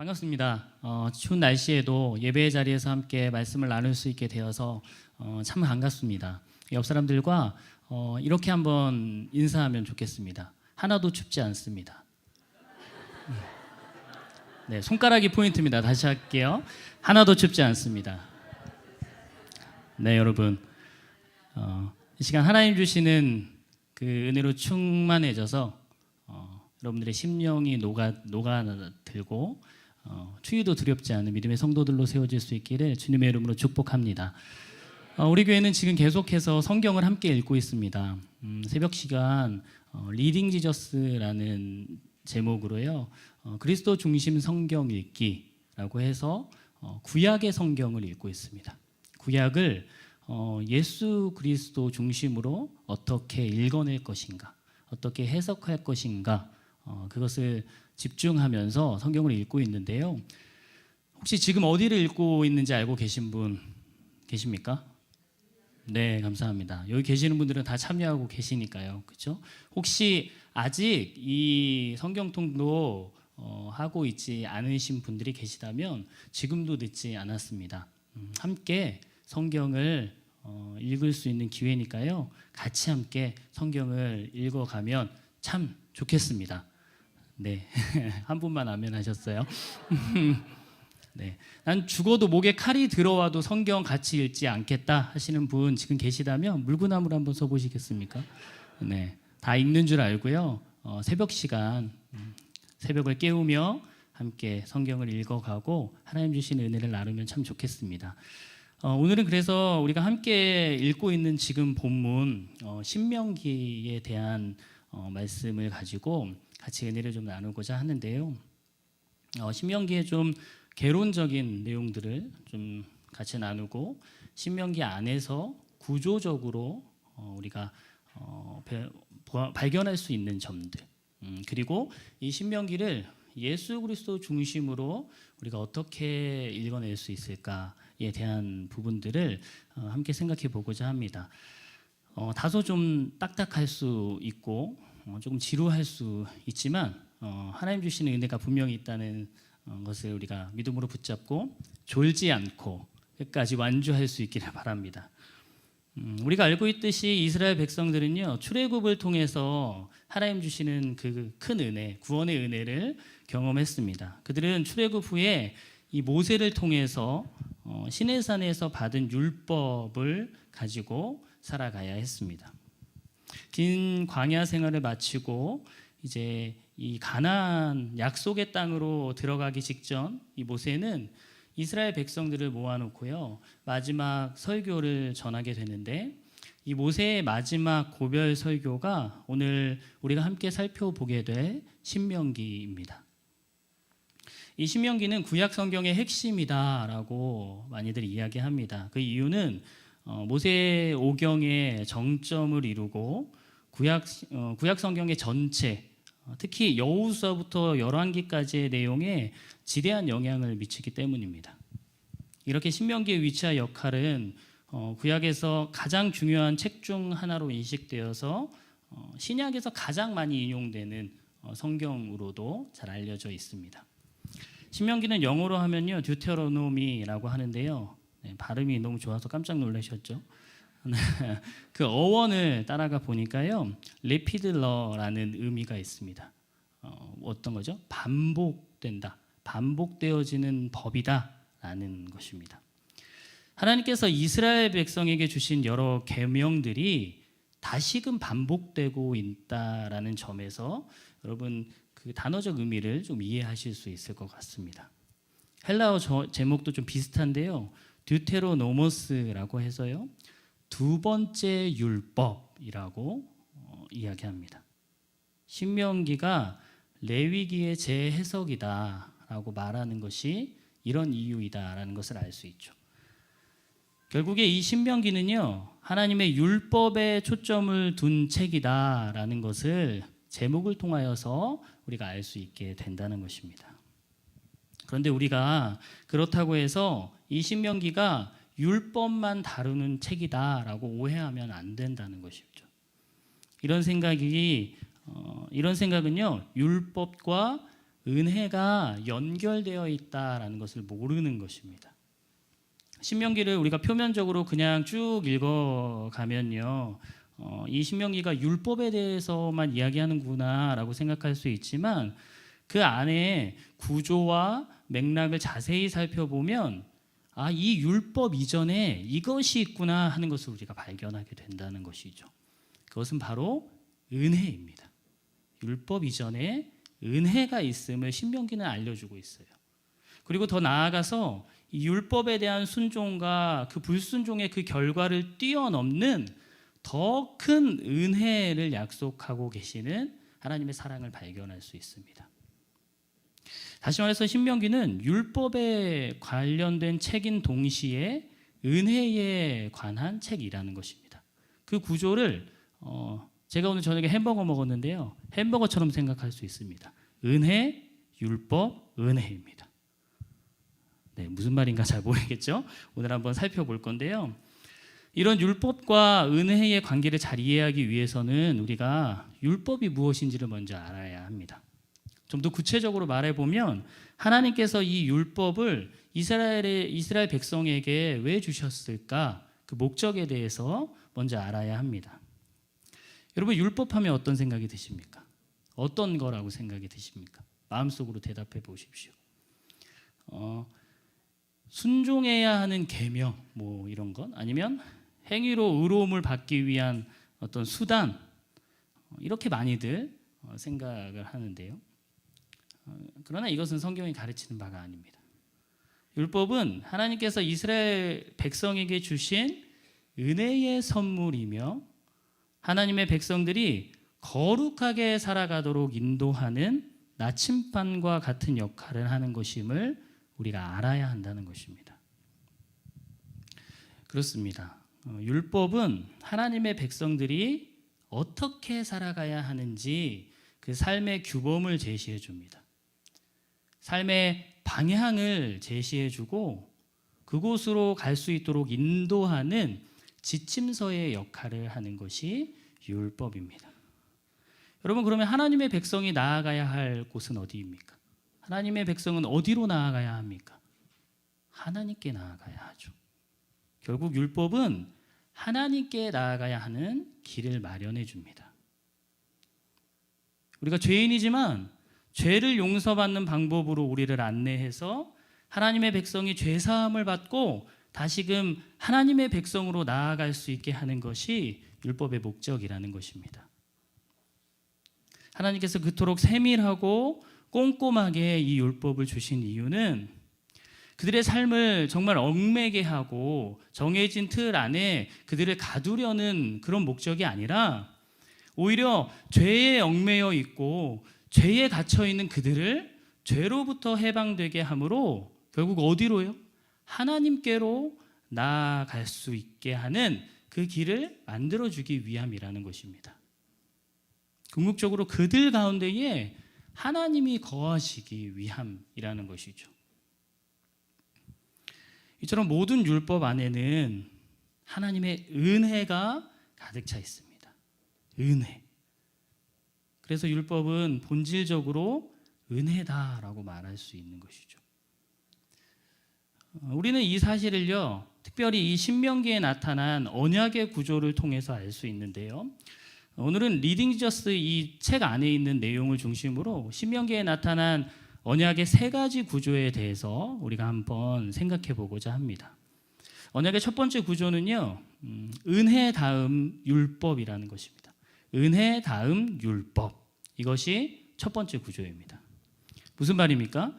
반갑습니다. 추운 날씨에도 예배 자리에서 함께 말씀을 나눌 수 있게 되어서 참 반갑습니다. 옆 사람들과 이렇게 한번 인사하면 좋겠습니다. 하나도 춥지 않습니다. 네, 손가락이 포인트입니다. 다시 할게요. 하나도 춥지 않습니다. 네, 여러분, 이 시간 하나님 주시는 그 은혜로 충만해져서 여러분들의 심령이 녹아들고 추위도 두렵지 않은 믿음의 성도들로 세워질 수 있기를 주님의 이름으로 축복합니다. 우리 교회는 지금 계속해서 성경을 함께 읽고 있습니다. 새벽 시간 리딩 지저스라는 제목으로요, 그리스도 중심 성경 읽기라고 해서 구약의 성경을 읽고 있습니다. 구약을 예수 그리스도 중심으로 어떻게 읽어낼 것인가, 어떻게 해석할 것인가, 그것을 집중하면서 성경을 읽고 있는데요. 혹시 지금 어디를 읽고 있는지 알고 계신 분 계십니까? 네, 감사합니다. 여기 계시는 분들은 다 참여하고 계시니까요, 그렇죠? 혹시 아직 이 성경통도 하고 있지 않으신 분들이 계시다면 지금도 늦지 않았습니다. 함께 성경을 읽을 수 있는 기회니까요, 같이 함께 성경을 읽어가면 참 좋겠습니다. 네, 한 분만 아멘 하셨어요. 네, 난 죽어도 목에 칼이 들어와도 성경 같이 읽지 않겠다 하시는 분 지금 계시다면 물구나무를 한번 써보시겠습니까? 네, 다 읽는 줄 알고요. 새벽 시간, 새벽을 깨우며 함께 성경을 읽어가고 하나님 주시는 은혜를 나누면 참 좋겠습니다. 오늘은 그래서 우리가 함께 읽고 있는 지금 본문 신명기에 대한 말씀을 가지고 같이 은혜를 좀 나누고자 하는데요. 신명기의 좀 개론적인 내용들을 좀 같이 나누고 신명기 안에서 구조적으로 우리가 발견할 수 있는 점들, 그리고 이 신명기를 예수 그리스도 중심으로 우리가 어떻게 읽어낼 수 있을까에 대한 부분들을 함께 생각해 보고자 합니다. 다소 좀 딱딱할 수 있고 조금 지루할 수 있지만 하나님 주시는 은혜가 분명히 있다는 것을 우리가 믿음으로 붙잡고 졸지 않고 끝까지 완주할 수 있기를 바랍니다. 우리가 알고 있듯이 이스라엘 백성들은요, 출애굽을 통해서 하나님 주시는 그 큰 은혜, 구원의 은혜를 경험했습니다. 그들은 출애굽 후에 이 모세를 통해서 시내산에서 받은 율법을 가지고 살아가야 했습니다. 긴 광야 생활을 마치고 이제 이 가나안 약속의 땅으로 들어가기 직전 이 모세는 이스라엘 백성들을 모아놓고요, 마지막 설교를 전하게 되는데, 이 모세의 마지막 고별 설교가 오늘 우리가 함께 살펴보게 될 신명기입니다. 이 신명기는 구약 성경의 핵심이다라고 많이들 이야기합니다. 그 이유는 모세 오경의 정점을 이루고 구약 성경의 전체, 특히 여호수아부터 열왕기까지의 내용에 지대한 영향을 미치기 때문입니다. 이렇게 신명기의 위치와 역할은 구약에서 가장 중요한 책 중 하나로 인식되어서 신약에서 가장 많이 인용되는 성경으로도 잘 알려져 있습니다. 신명기는 영어로 하면요, 듀테로노미라고 하는데요. 네, 발음이 너무 좋아서 깜짝 놀라셨죠? 그 어원을 따라가 보니까요, 레피들러라는 의미가 있습니다. 어떤 거죠? 반복된다, 반복되어지는 법이다라는 것입니다. 하나님께서 이스라엘 백성에게 주신 여러 계명들이 다시금 반복되고 있다라는 점에서 여러분 그 단어적 의미를 좀 이해하실 수 있을 것 같습니다. 헬라어 제목도 좀 비슷한데요, 듀테로노모스라고 해서요, 두 번째 율법이라고 이야기합니다. 신명기가 레위기의 재해석이다라고 말하는 것이 이런 이유이다라는 것을 알 수 있죠. 결국에 이 신명기는요, 하나님의 율법에 초점을 둔 책이다라는 것을 제목을 통하여서 우리가 알 수 있게 된다는 것입니다. 그런데 우리가 그렇다고 해서 이 신명기가 율법만 다루는 책이다라고 오해하면 안 된다는 것이죠. 이런 생각은요, 율법과 은혜가 연결되어 있다라는 것을 모르는 것입니다. 신명기를 우리가 표면적으로 그냥 쭉 읽어가면요, 이 신명기가 율법에 대해서만 이야기하는구나라고 생각할 수 있지만 그 안에 구조와 맥락을 자세히 살펴보면 이 율법 이전에 이것이 있구나 하는 것을 우리가 발견하게 된다는 것이죠. 그것은 바로 은혜입니다. 율법 이전에 은혜가 있음을 신명기는 알려주고 있어요. 그리고 더 나아가서 이 율법에 대한 순종과 그 불순종의 그 결과를 뛰어넘는 더 큰 은혜를 약속하고 계시는 하나님의 사랑을 발견할 수 있습니다. 다시 말해서 신명기는 율법에 관련된 책인 동시에 은혜에 관한 책이라는 것입니다. 그 구조를 제가 오늘 저녁에 햄버거 먹었는데요, 햄버거처럼 생각할 수 있습니다. 은혜, 율법, 은혜입니다. 네, 무슨 말인가 잘 모르겠죠? 오늘 한번 살펴볼 건데요, 이런 율법과 은혜의 관계를 잘 이해하기 위해서는 우리가 율법이 무엇인지를 먼저 알아야 합니다. 좀 더 구체적으로 말해보면 하나님께서 이 율법을 이스라엘 백성에게 왜 주셨을까? 그 목적에 대해서 먼저 알아야 합니다. 여러분, 율법하면 어떤 생각이 드십니까? 어떤 거라고 생각이 드십니까? 마음속으로 대답해 보십시오. 순종해야 하는 계명 뭐 이런 것, 아니면 행위로 의로움을 받기 위한 어떤 수단, 이렇게 많이들 생각을 하는데요. 그러나 이것은 성경이 가르치는 바가 아닙니다. 율법은 하나님께서 이스라엘 백성에게 주신 은혜의 선물이며 하나님의 백성들이 거룩하게 살아가도록 인도하는 나침반과 같은 역할을 하는 것임을 우리가 알아야 한다는 것입니다. 그렇습니다. 율법은 하나님의 백성들이 어떻게 살아가야 하는지 그 삶의 규범을 제시해 줍니다. 삶의 방향을 제시해 주고 그곳으로 갈 수 있도록 인도하는 지침서의 역할을 하는 것이 율법입니다. 여러분, 그러면 하나님의 백성이 나아가야 할 곳은 어디입니까? 하나님의 백성은 어디로 나아가야 합니까? 하나님께 나아가야 하죠. 결국 율법은 하나님께 나아가야 하는 길을 마련해 줍니다. 우리가 죄인이지만 죄를 용서받는 방법으로 우리를 안내해서 하나님의 백성이 죄사함을 받고 다시금 하나님의 백성으로 나아갈 수 있게 하는 것이 율법의 목적이라는 것입니다. 하나님께서 그토록 세밀하고 꼼꼼하게 이 율법을 주신 이유는 그들의 삶을 정말 얽매게 하고 정해진 틀 안에 그들을 가두려는 그런 목적이 아니라 오히려 죄에 얽매여 있고 죄에 갇혀 있는 그들을 죄로부터 해방되게 함으로 결국 어디로요? 하나님께로 나아갈 수 있게 하는 그 길을 만들어주기 위함이라는 것입니다. 궁극적으로 그들 가운데에 하나님이 거하시기 위함이라는 것이죠. 이처럼 모든 율법 안에는 하나님의 은혜가 가득 차 있습니다. 은혜. 그래서 율법은 본질적으로 은혜다라고 말할 수 있는 것이죠. 우리는 이 사실을요, 특별히 이 신명기에 나타난 언약의 구조를 통해서 알 수 있는데요. 오늘은 리딩 지저스 이 책 안에 있는 내용을 중심으로 신명기에 나타난 언약의 세 가지 구조에 대해서 우리가 한번 생각해 보고자 합니다. 언약의 첫 번째 구조는요, 은혜 다음 율법이라는 것입니다. 은혜 다음 율법. 이것이 첫 번째 구조입니다. 무슨 말입니까?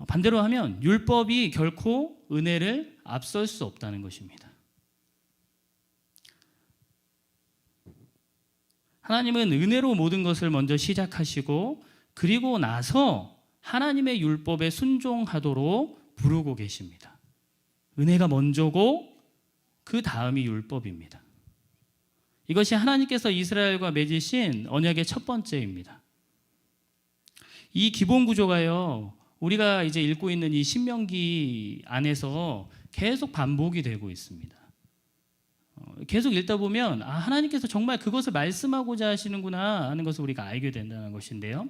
반대로 하면 율법이 결코 은혜를 앞설 수 없다는 것입니다. 하나님은 은혜로 모든 것을 먼저 시작하시고 그리고 나서 하나님의 율법에 순종하도록 부르고 계십니다. 은혜가 먼저고 그 다음이 율법입니다. 이것이 하나님께서 이스라엘과 맺으신 언약의 첫 번째입니다. 이 기본 구조가요, 우리가 이제 읽고 있는 이 신명기 안에서 계속 반복이 되고 있습니다. 계속 읽다 보면 하나님께서 정말 그것을 말씀하고자 하시는구나 하는 것을 우리가 알게 된다는 것인데요.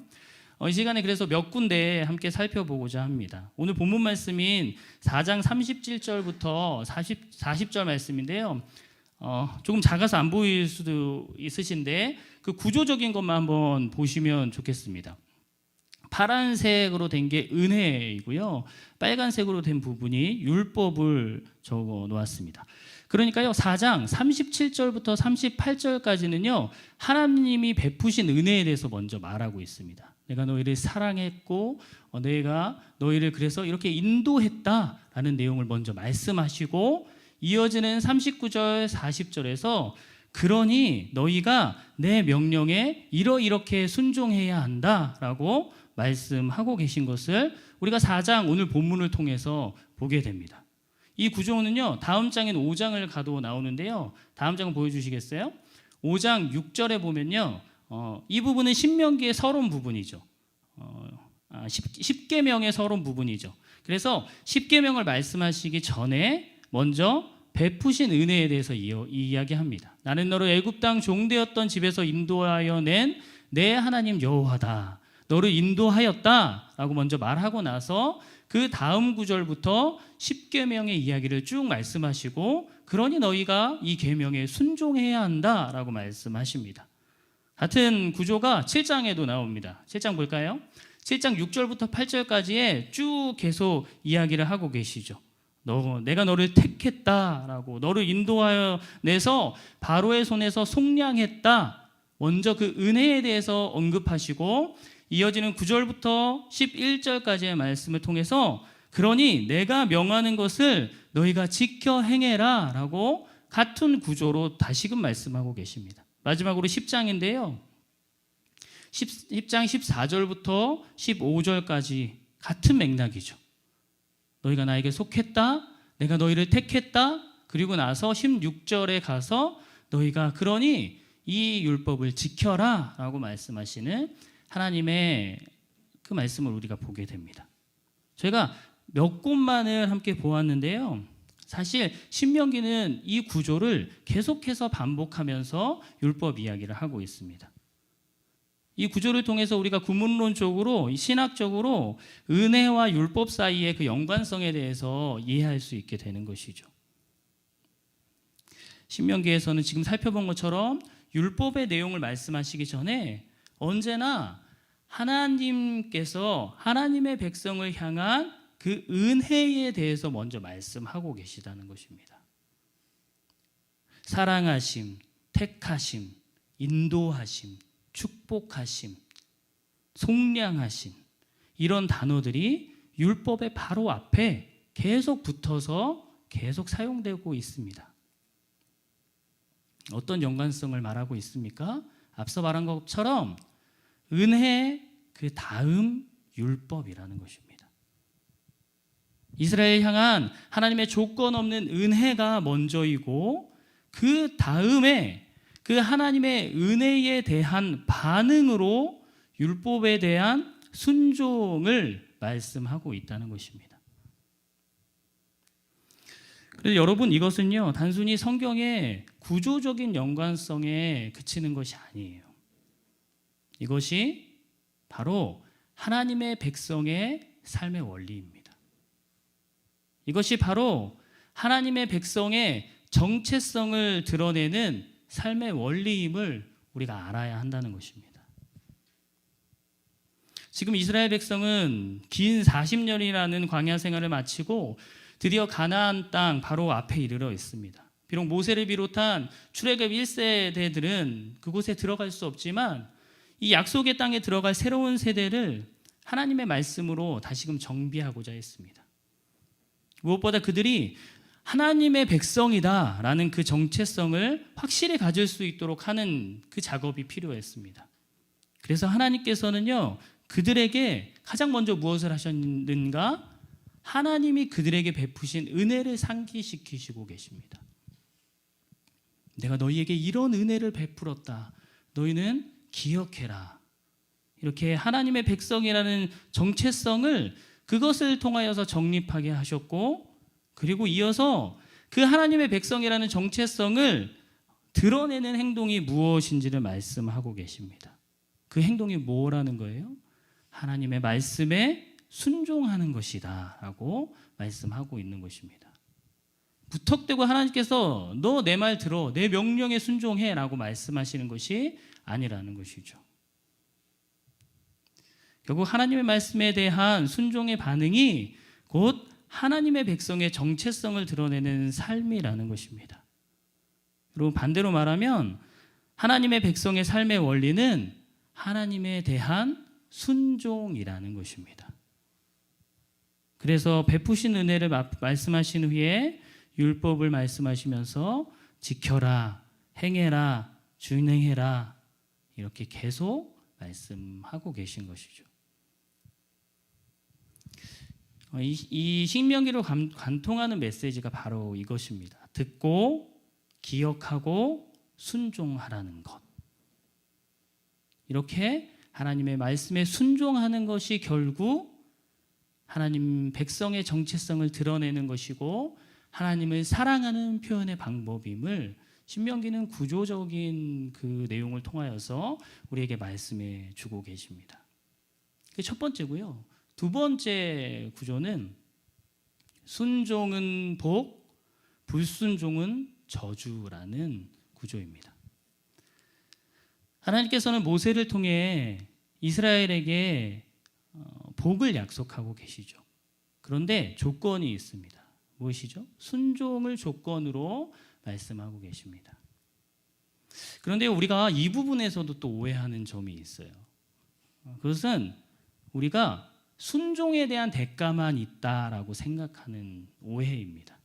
이 시간에 그래서 몇 군데 함께 살펴보고자 합니다. 오늘 본문 말씀인 4장 37절부터 40절 말씀인데요. 조금 작아서 안 보일 수도 있으신데 그 구조적인 것만 한번 보시면 좋겠습니다. 파란색으로 된 게 은혜이고요. 빨간색으로 된 부분이 율법을 적어 놓았습니다. 그러니까요, 4장 37절부터 38절까지는요, 하나님이 베푸신 은혜에 대해서 먼저 말하고 있습니다. 내가 너희를 사랑했고 내가 너희를 그래서 이렇게 인도했다라는 내용을 먼저 말씀하시고, 이어지는 39절 40절에서 그러니 너희가 내 명령에 이렇게 순종해야 한다라고 말씀하고 계신 것을 우리가 4장 오늘 본문을 통해서 보게 됩니다. 이 구조는요, 다음 장인 5장을 가도 나오는데요. 다음 장을 보여주시겠어요? 5장 6절에 보면요, 이 부분은 신명기의 서론 부분이죠. 10계명의 서론 부분이죠. 그래서 10계명을 말씀하시기 전에 먼저 베푸신 은혜에 대해서 이야기합니다. 나는 너를 애굽 땅 종되었던 집에서 인도하여 낸 내 하나님 여호와다. 너를 인도하였다라고 먼저 말하고 나서 그 다음 구절부터 10계명의 이야기를 쭉 말씀하시고, 그러니 너희가 이 계명에 순종해야 한다라고 말씀하십니다. 같은 구조가 7장에도 나옵니다. 7장 볼까요? 7장 6절부터 8절까지에 쭉 계속 이야기를 하고 계시죠. 내가 너를 택했다라고, 너를 인도하여 내서 바로의 손에서 속량했다. 먼저 그 은혜에 대해서 언급하시고, 이어지는 9절부터 11절까지의 말씀을 통해서 그러니 내가 명하는 것을 너희가 지켜 행해라 라고 같은 구조로 다시금 말씀하고 계십니다. 마지막으로 10장인데요. 10장 14절부터 15절까지 같은 맥락이죠. 너희가 나에게 속했다, 내가 너희를 택했다. 그리고 나서 16절에 가서 너희가 그러니 이 율법을 지켜라 라고 말씀하시는 하나님의 그 말씀을 우리가 보게 됩니다. 저희가 몇 곳만을 함께 보았는데요, 사실 신명기는 이 구조를 계속해서 반복하면서 율법 이야기를 하고 있습니다. 이 구조를 통해서 우리가 구문론적으로, 신학적으로 은혜와 율법 사이의 그 연관성에 대해서 이해할 수 있게 되는 것이죠. 신명기에서는 지금 살펴본 것처럼 율법의 내용을 말씀하시기 전에 언제나 하나님께서 하나님의 백성을 향한 그 은혜에 대해서 먼저 말씀하고 계시다는 것입니다. 사랑하심, 택하심, 인도하심, 축복하심, 속량하심, 이런 단어들이 율법의 바로 앞에 계속 붙어서 계속 사용되고 있습니다. 어떤 연관성을 말하고 있습니까? 앞서 말한 것처럼 은혜 그 다음 율법이라는 것입니다. 이스라엘 향한 하나님의 조건 없는 은혜가 먼저이고, 그 다음에 그 하나님의 은혜에 대한 반응으로 율법에 대한 순종을 말씀하고 있다는 것입니다. 그래서 여러분, 이것은요, 단순히 성경의 구조적인 연관성에 그치는 것이 아니에요. 이것이 바로 하나님의 백성의 삶의 원리입니다. 이것이 바로 하나님의 백성의 정체성을 드러내는 삶의 원리임을 우리가 알아야 한다는 것입니다. 지금 이스라엘 백성은 긴 40년이라는 광야 생활을 마치고 드디어 가나안 땅 바로 앞에 이르러 있습니다. 비록 모세를 비롯한 출애굽 1세대들은 그곳에 들어갈 수 없지만 이 약속의 땅에 들어갈 새로운 세대를 하나님의 말씀으로 다시금 정비하고자 했습니다. 무엇보다 그들이 하나님의 백성이다라는 그 정체성을 확실히 가질 수 있도록 하는 그 작업이 필요했습니다. 그래서 하나님께서는요, 그들에게 가장 먼저 무엇을 하셨는가? 하나님이 그들에게 베푸신 은혜를 상기시키시고 계십니다. 내가 너희에게 이런 은혜를 베풀었다. 너희는 기억해라. 이렇게 하나님의 백성이라는 정체성을 그것을 통하여서 정립하게 하셨고, 그리고 이어서 그 하나님의 백성이라는 정체성을 드러내는 행동이 무엇인지를 말씀하고 계십니다. 그 행동이 뭐라는 거예요? 하나님의 말씀에 순종하는 것이다 라고 말씀하고 있는 것입니다. 무턱대고 하나님께서 너 내 말 들어, 내 명령에 순종해 라고 말씀하시는 것이 아니라는 것이죠. 결국 하나님의 말씀에 대한 순종의 반응이 곧 하나님의 백성의 정체성을 드러내는 삶이라는 것입니다. 그리고 반대로 말하면 하나님의 백성의 삶의 원리는 하나님에 대한 순종이라는 것입니다. 그래서 베푸신 은혜를 말씀하신 후에 율법을 말씀하시면서 지켜라, 행해라, 준행해라 이렇게 계속 말씀하고 계신 것이죠. 이 신명기로 관통하는 메시지가 바로 이것입니다. 듣고 기억하고 순종하라는 것. 이렇게 하나님의 말씀에 순종하는 것이 결국 하나님 백성의 정체성을 드러내는 것이고 하나님을 사랑하는 표현의 방법임을 신명기는 구조적인 그 내용을 통하여서 우리에게 말씀해 주고 계십니다. 그게 첫 번째고요. 두 번째 구조는 순종은 복, 불순종은 저주라는 구조입니다. 하나님께서는 모세를 통해 이스라엘에게 복을 약속하고 계시죠. 그런데 조건이 있습니다. 무엇이죠? 순종을 조건으로 말씀하고 계십니다. 그런데 우리가 이 부분에서도 또 오해하는 점이 있어요. 그것은 우리가 순종에 대한 대가만 있다라고 생각하는 오해입니다.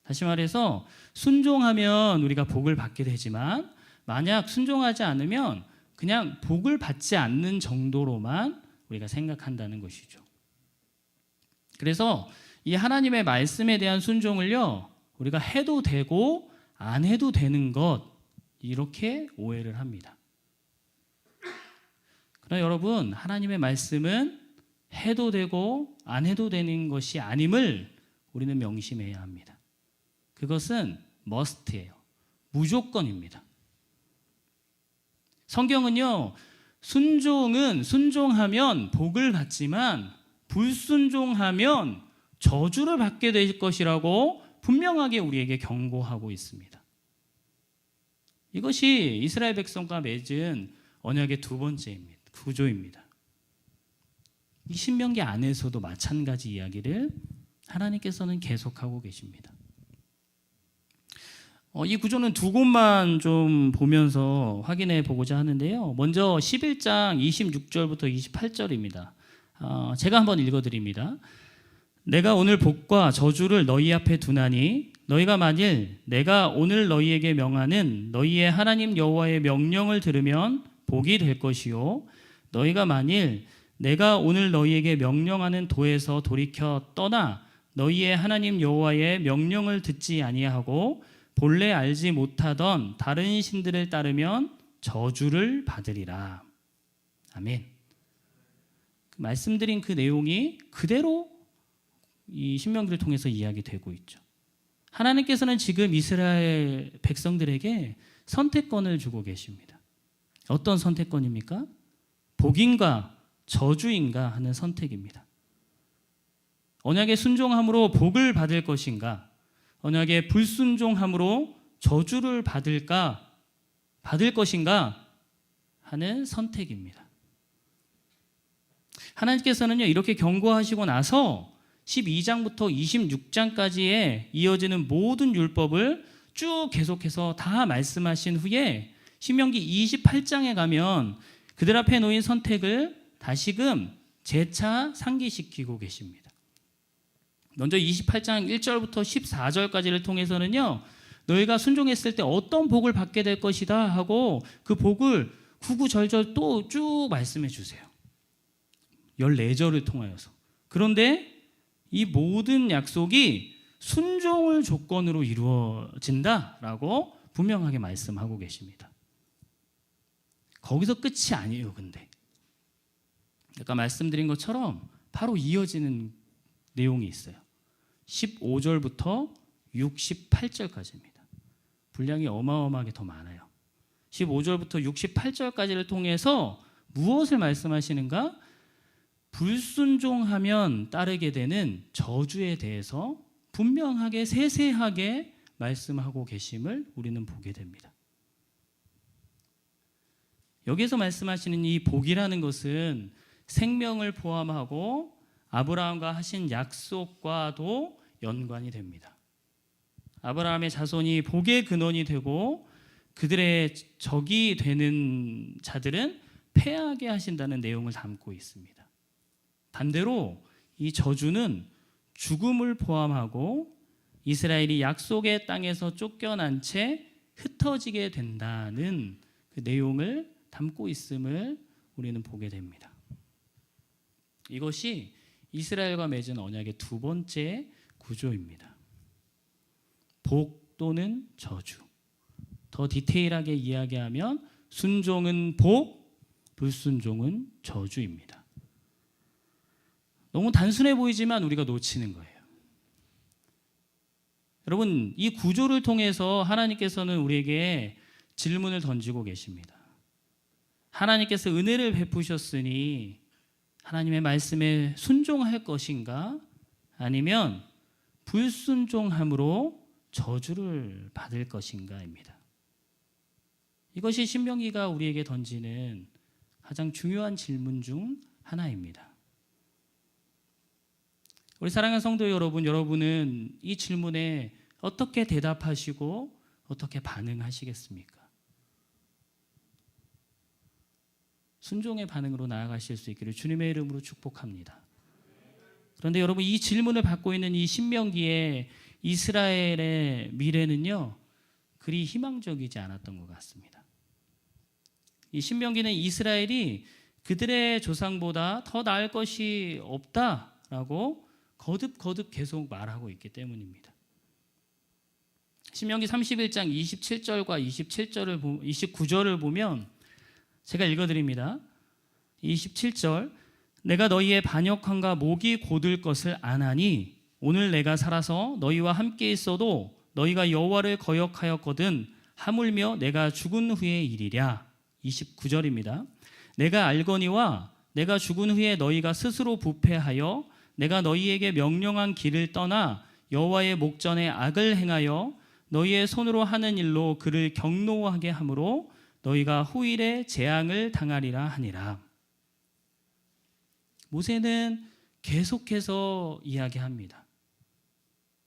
다시 말해서 순종하면 우리가 복을 받게 되지만 만약 순종하지 않으면 그냥 복을 받지 않는 정도로만 우리가 생각한다는 것이죠. 그래서 이 하나님의 말씀에 대한 순종을요, 우리가 해도 되고 안 해도 되는 것 이렇게 오해를 합니다. 그러나 여러분, 하나님의 말씀은 해도 되고 안 해도 되는 것이 아님을 우리는 명심해야 합니다. 그것은 must예요. 무조건입니다. 성경은요, 순종은 순종하면 복을 받지만 불순종하면 저주를 받게 될 것이라고 분명하게 우리에게 경고하고 있습니다. 이것이 이스라엘 백성과 맺은 언약의 두 번째 구조입니다. 이 신명기 안에서도 마찬가지 이야기를 하나님께서는 계속하고 계십니다. 이 구조는 두 곳만 좀 보면서 확인해 보고자 하는데요. 먼저 11장 26절부터 28절입니다. 제가 한번 읽어드립니다. 내가 오늘 복과 저주를 너희 앞에 두나니 너희가 만일 내가 오늘 너희에게 명하는 너희의 하나님 여호와의 명령을 들으면 복이 될 것이요 너희가 만일 내가 오늘 너희에게 명령하는 도에서 돌이켜 떠나 너희의 하나님 여호와의 명령을 듣지 아니하고 본래 알지 못하던 다른 신들을 따르면 저주를 받으리라. 아멘. 말씀드린 그 내용이 그대로 이 신명기를 통해서 이야기되고 있죠. 하나님께서는 지금 이스라엘 백성들에게 선택권을 주고 계십니다. 어떤 선택권입니까? 복인가 저주인가 하는 선택입니다. 언약에 순종함으로 복을 받을 것인가, 언약에 불순종함으로 저주를 받을 것인가 하는 선택입니다. 하나님께서는요, 이렇게 경고하시고 나서 12장부터 26장까지에 이어지는 모든 율법을 쭉 계속해서 다 말씀하신 후에 신명기 28장에 가면 그들 앞에 놓인 선택을 다시금 재차 상기시키고 계십니다. 먼저 28장 1절부터 14절까지를 통해서는요, 너희가 순종했을 때 어떤 복을 받게 될 것이다 하고 그 복을 구구절절 또 쭉 말씀해 주세요. 14절을 통하여서. 그런데 이 모든 약속이 순종을 조건으로 이루어진다라고 분명하게 말씀하고 계십니다. 거기서 끝이 아니에요. 근데 아까 말씀드린 것처럼 바로 이어지는 내용이 있어요. 15절부터 68절까지입니다. 분량이 어마어마하게 더 많아요. 15절부터 68절까지를 통해서 무엇을 말씀하시는가? 불순종하면 따르게 되는 저주에 대해서 분명하게 세세하게 말씀하고 계심을 우리는 보게 됩니다. 여기서 말씀하시는 이 복이라는 것은 생명을 포함하고 아브라함과 하신 약속과도 연관이 됩니다. 아브라함의 자손이 복의 근원이 되고 그들의 적이 되는 자들은 패하게 하신다는 내용을 담고 있습니다. 반대로 이 저주는 죽음을 포함하고 이스라엘이 약속의 땅에서 쫓겨난 채 흩어지게 된다는 그 내용을 담고 있음을 우리는 보게 됩니다. 이것이 이스라엘과 맺은 언약의 두 번째 구조입니다. 복 또는 저주. 더 디테일하게 이야기하면 순종은 복, 불순종은 저주입니다. 너무 단순해 보이지만 우리가 놓치는 거예요. 여러분, 이 구조를 통해서 하나님께서는 우리에게 질문을 던지고 계십니다. 하나님께서 은혜를 베푸셨으니 하나님의 말씀에 순종할 것인가? 아니면 불순종함으로 저주를 받을 것인가입니다. 이것이 신명기가 우리에게 던지는 가장 중요한 질문 중 하나입니다. 우리 사랑하는 성도 여러분, 여러분은 이 질문에 어떻게 대답하시고 어떻게 반응하시겠습니까? 순종의 반응으로 나아가실 수 있기를 주님의 이름으로 축복합니다. 그런데 여러분, 이 질문을 받고 있는 이 신명기의 이스라엘의 미래는요, 그리 희망적이지 않았던 것 같습니다. 이 신명기는 이스라엘이 그들의 조상보다 더 나을 것이 없다라고 거듭 계속 말하고 있기 때문입니다. 신명기 31장 27절과 29절을 보면 제가 읽어드립니다. 27절, 내가 너희의 반역함과 목이 곧을 것을 아나니 오늘 내가 살아서 너희와 함께 있어도 너희가 여호와를 거역하였거든 하물며 내가 죽은 후의 일이랴. 29절입니다. 내가 알거니와 내가 죽은 후에 너희가 스스로 부패하여 내가 너희에게 명령한 길을 떠나 여호와의 목전에 악을 행하여 너희의 손으로 하는 일로 그를 경노하게 하므로 너희가 후일에 재앙을 당하리라 하니라. 모세는 계속해서 이야기합니다.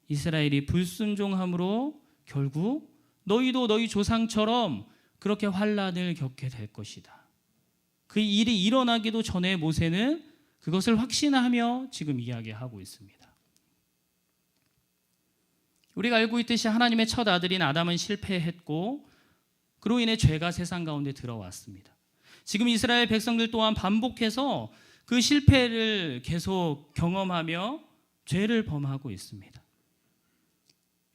이스라엘이 불순종함으로 결국 너희도 너희 조상처럼 그렇게 환난을 겪게 될 것이다. 그 일이 일어나기도 전에 모세는 그것을 확신하며 지금 이야기하고 있습니다. 우리가 알고 있듯이 하나님의 첫 아들인 아담은 실패했고 그로 인해 죄가 세상 가운데 들어왔습니다. 지금 이스라엘 백성들 또한 반복해서 그 실패를 계속 경험하며 죄를 범하고 있습니다.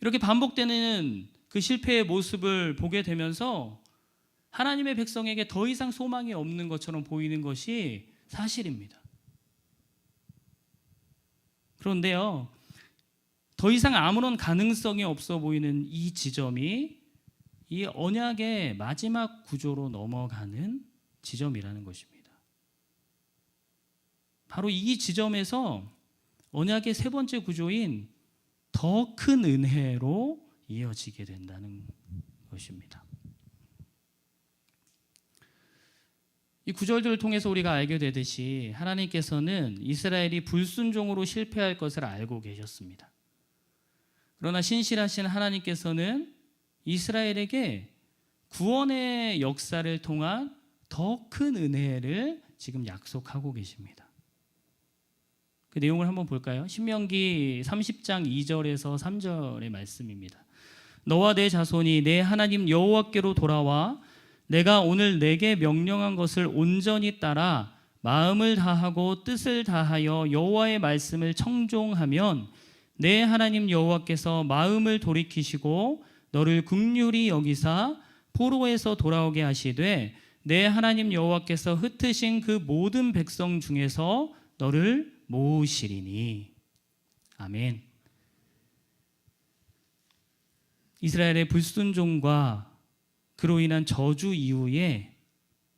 이렇게 반복되는 그 실패의 모습을 보게 되면서 하나님의 백성에게 더 이상 소망이 없는 것처럼 보이는 것이 사실입니다. 그런데요, 더 이상 아무런 가능성이 없어 보이는 이 지점이 이 언약의 마지막 구조로 넘어가는 지점이라는 것입니다. 바로 이 지점에서 언약의 세 번째 구조인 더 큰 은혜로 이어지게 된다는 것입니다. 이 구절들을 통해서 우리가 알게 되듯이 하나님께서는 이스라엘이 불순종으로 실패할 것을 알고 계셨습니다. 그러나 신실하신 하나님께서는 이스라엘에게 구원의 역사를 통한 더 큰 은혜를 지금 약속하고 계십니다. 그 내용을 한번 볼까요? 신명기 30장 2절에서 3절의 말씀입니다. 너와 내 자손이 내 하나님 여호와께로 돌아와 내가 오늘 내게 명령한 것을 온전히 따라 마음을 다하고 뜻을 다하여 여호와의 말씀을 청종하면 내 하나님 여호와께서 마음을 돌이키시고 너를 긍휼히 여기사 포로에서 돌아오게 하시되 내 하나님 여호와께서 흩으신 그 모든 백성 중에서 너를 모으시리니. 아멘. 이스라엘의 불순종과 그로 인한 저주 이후에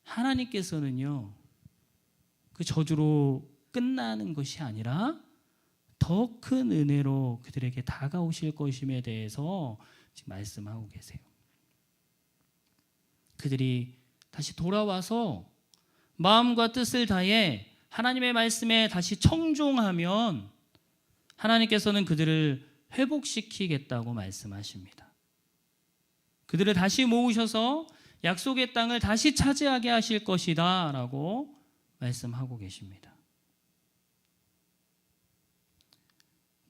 하나님께서는요, 그 저주로 끝나는 것이 아니라 더 큰 은혜로 그들에게 다가오실 것임에 대해서 지금 말씀하고 계세요. 그들이 다시 돌아와서 마음과 뜻을 다해 하나님의 말씀에 다시 청종하면 하나님께서는 그들을 회복시키겠다고 말씀하십니다. 그들을 다시 모으셔서 약속의 땅을 다시 차지하게 하실 것이다 라고 말씀하고 계십니다.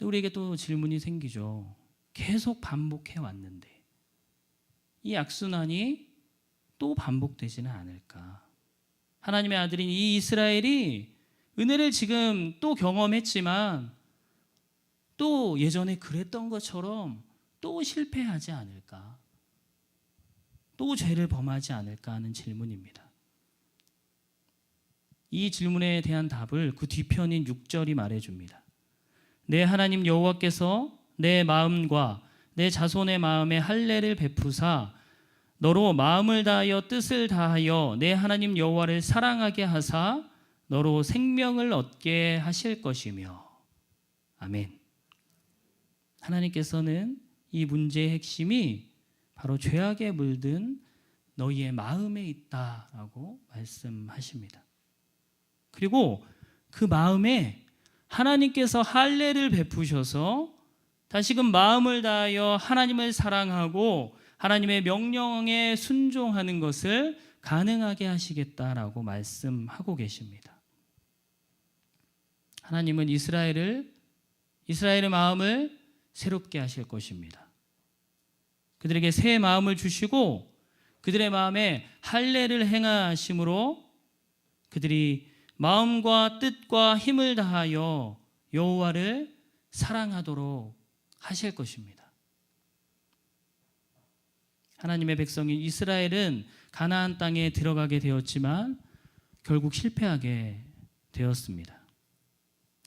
우리에게 또 질문이 생기죠. 계속 반복해 왔는데 이 악순환이 또 반복되지는 않을까? 하나님의 아들인 이 이스라엘이 은혜를 지금 또 경험했지만 또 예전에 그랬던 것처럼 또 실패하지 않을까? 또 죄를 범하지 않을까 하는 질문입니다. 이 질문에 대한 답을 그 뒤편인 6절이 말해줍니다. 내 하나님 여호와께서 내 마음과 내 자손의 마음에 할례를 베푸사 너로 마음을 다하여 뜻을 다하여 내 하나님 여호와를 사랑하게 하사 너로 생명을 얻게 하실 것이며. 아멘. 하나님께서는 이 문제의 핵심이 바로 죄악에 물든 너희의 마음에 있다라고 말씀하십니다. 그리고 그 마음에 하나님께서 할례를 베푸셔서 다시금 마음을 다하여 하나님을 사랑하고 하나님의 명령에 순종하는 것을 가능하게 하시겠다라고 말씀하고 계십니다. 하나님은 이스라엘의 마음을 새롭게 하실 것입니다. 그들에게 새 마음을 주시고 그들의 마음에 할례를 행하심으로 그들이 마음과 뜻과 힘을 다하여 여호와를 사랑하도록 하실 것입니다. 하나님의 백성인 이스라엘은 가나안 땅에 들어가게 되었지만 결국 실패하게 되었습니다.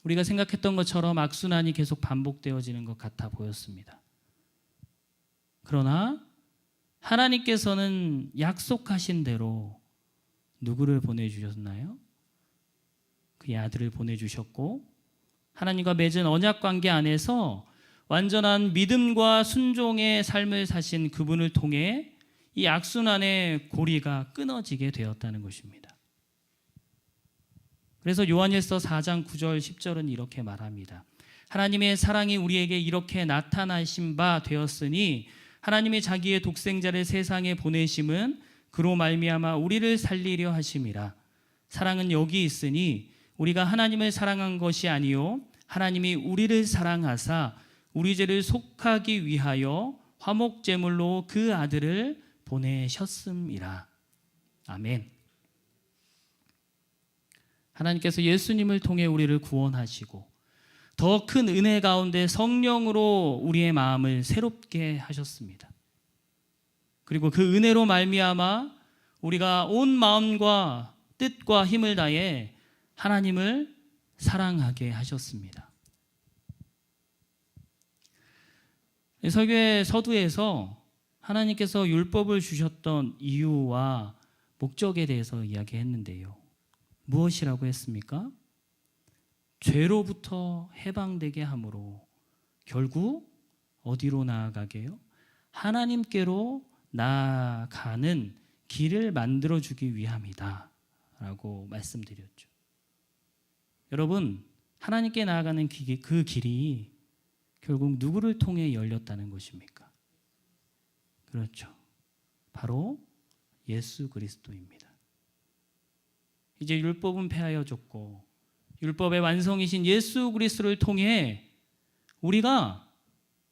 우리가 생각했던 것처럼 악순환이 계속 반복되어지는 것 같아 보였습니다. 그러나 하나님께서는 약속하신 대로 누구를 보내주셨나요? 그의 아들을 보내주셨고 하나님과 맺은 언약 관계 안에서 완전한 믿음과 순종의 삶을 사신 그분을 통해 이 악순환의 고리가 끊어지게 되었다는 것입니다. 그래서 요한일서 4장 9절 10절은 이렇게 말합니다. 하나님의 사랑이 우리에게 이렇게 나타나신 바 되었으니 하나님이 자기의 독생자를 세상에 보내심은 그로 말미암아 우리를 살리려 하심이라. 사랑은 여기 있으니 우리가 하나님을 사랑한 것이 아니요 하나님이 우리를 사랑하사 우리 죄를 속하기 위하여 화목제물로 그 아들을 보내셨음이라. 아멘. 하나님께서 예수님을 통해 우리를 구원하시고 더 큰 은혜 가운데 성령으로 우리의 마음을 새롭게 하셨습니다. 그리고 그 은혜로 말미암아 우리가 온 마음과 뜻과 힘을 다해 하나님을 사랑하게 하셨습니다. 설교의 서두에서 하나님께서 율법을 주셨던 이유와 목적에 대해서 이야기했는데요. 무엇이라고 했습니까? 죄로부터 해방되게 함으로 결국 어디로 나아가게요? 하나님께로 나아가는 길을 만들어주기 위함이다 라고 말씀드렸죠. 여러분, 하나님께 나아가는 그 길이 결국 누구를 통해 열렸다는 것입니까? 그렇죠. 바로 예수 그리스도입니다. 이제 율법은 폐하여졌고 율법의 완성이신 예수 그리스도를 통해 우리가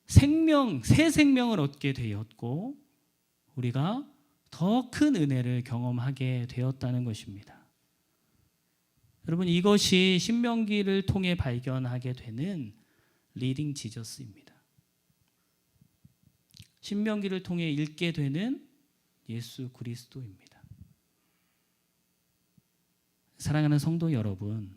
새 생명을 얻게 되었고 우리가 더 큰 은혜를 경험하게 되었다는 것입니다. 여러분, 이것이 신명기를 통해 발견하게 되는 리딩 지저스입니다. 신명기를 통해 읽게 되는 예수 그리스도입니다. 사랑하는 성도 여러분,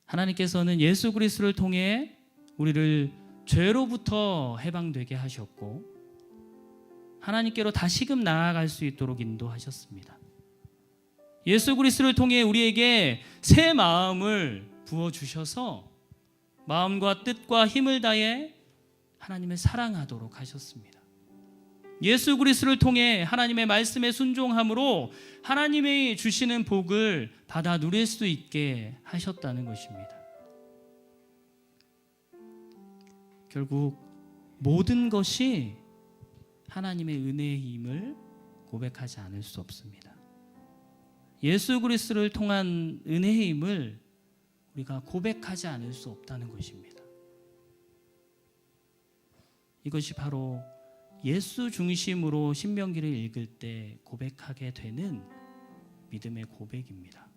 하나님께서는 예수 그리스도를 통해 우리를 죄로부터 해방되게 하셨고 하나님께로 다시금 나아갈 수 있도록 인도하셨습니다. 예수 그리스도를 통해 우리에게 새 마음을 부어 주셔서 마음과 뜻과 힘을 다해 하나님을 사랑하도록 하셨습니다. 예수 그리스도를 통해 하나님의 말씀에 순종함으로 하나님이 주시는 복을 받아 누릴 수 있게 하셨다는 것입니다. 결국 모든 것이 하나님의 은혜의 힘을 고백하지 않을 수 없습니다. 예수 그리스도를 통한 은혜의 힘을 우리가 고백하지 않을 수 없다는 것입니다. 이것이 바로 예수 중심으로 신명기를 읽을 때 고백하게 되는 믿음의 고백입니다.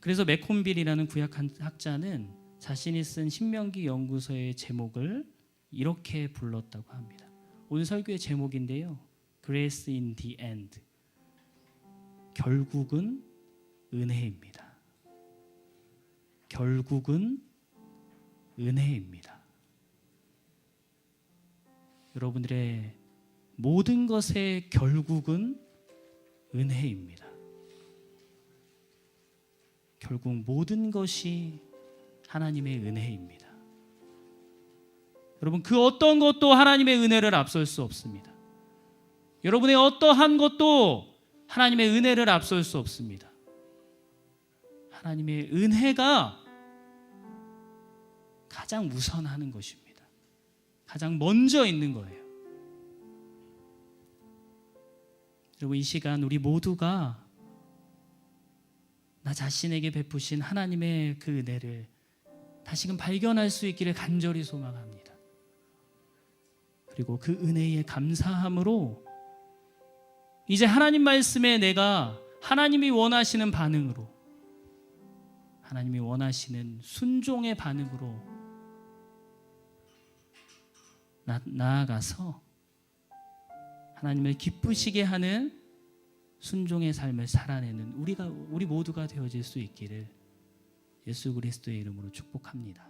그래서 맥콘빌이라는 구약 학자는 자신이 쓴 신명기 연구서의 제목을 이렇게 불렀다고 합니다. 오늘 설교의 제목인데요. Grace in the end. 결국은 은혜입니다. 결국은 은혜입니다. 여러분들의 모든 것의 결국은 은혜입니다. 결국 모든 것이 하나님의 은혜입니다. 여러분, 그 어떤 것도 하나님의 은혜를 앞설 수 없습니다. 여러분의 어떠한 것도 하나님의 은혜를 앞설 수 없습니다. 하나님의 은혜가 가장 우선하는 것입니다. 가장 먼저 있는 거예요. 여러분, 이 시간 우리 모두가 나 자신에게 베푸신 하나님의 그 은혜를 다시금 발견할 수 있기를 간절히 소망합니다. 그리고 그 은혜에 감사함으로 이제 하나님 말씀에 내가 하나님이 원하시는 반응으로, 하나님이 원하시는 순종의 반응으로 나아가서 하나님을 기쁘시게 하는 순종의 삶을 살아내는 우리 모두가 되어질 수 있기를 예수 그리스도의 이름으로 축복합니다.